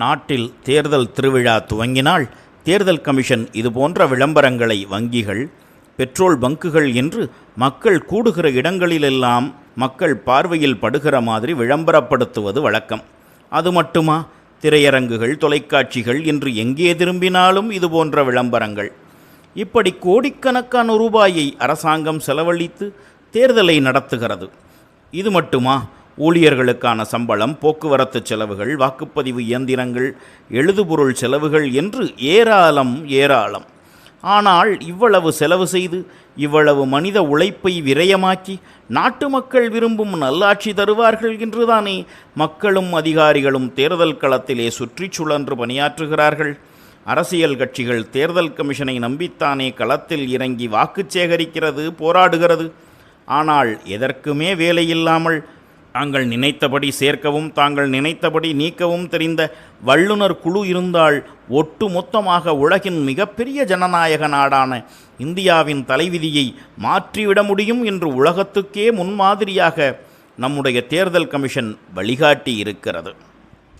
நாட்டில் தேர்தல் திருவிழா துவங்கினால் தேர்தல் கமிஷன் இதுபோன்ற விளம்பரங்களை வங்கிகள், பெட்ரோல் பங்குகள் என்று மக்கள் கூடுகிற இடங்களிலெல்லாம் மக்கள் பார்வையில் படுகிற மாதிரி விளம்பரப்படுத்துவது வழக்கம். அது மட்டுமா, திரையரங்குகள், தொலைக்காட்சிகள் என்று எங்கே திரும்பினாலும் இதுபோன்ற விளம்பரங்கள். இப்படி கோடிக்கணக்கான ரூபாயை அரசாங்கம் செலவழித்து தேர்தலை நடத்துகிறது. இது மட்டுமா, ஊழியர்களுக்கான சம்பளம், போக்குவரத்து செலவுகள், வாக்குப்பதிவு இயந்திரங்கள், எழுதுபொருள் செலவுகள் என்று ஏராளம். ஆனால் இவ்வளவு செலவு செய்து, இவ்வளவு மனித உழைப்பை விரயமாக்கி நாட்டு மக்கள் விரும்பும் நல்லாட்சி தருவார்கள் என்றுதானே மக்களும் அதிகாரிகளும் தேர்தல் களத்திலே சுற்றி சுழன்று பணியாற்றுகிறார்கள். அரசியல் கட்சிகள் தேர்தல் கமிஷனை நம்பித்தானே களத்தில் இறங்கி வாக்கு சேகரிக்கிறது, போராடுகிறது. ஆனால் எதற்குமே வேலையில்லாமல் தாங்கள் நினைத்தபடி சேர்க்கவும் தாங்கள் நினைத்தபடி நீக்கவும் தெரிந்த வல்லுநர் குழு இருந்தால் ஒட்டு மொத்தமாக உலகின் மிகப்பெரிய ஜனநாயக நாடான இந்தியாவின் தலைவிதியை மாற்றிவிட முடியும் என்று உலகத்துக்கே முன்மாதிரியாக நம்முடைய தேர்தல் கமிஷன் வழிகாட்டி இருக்கிறது.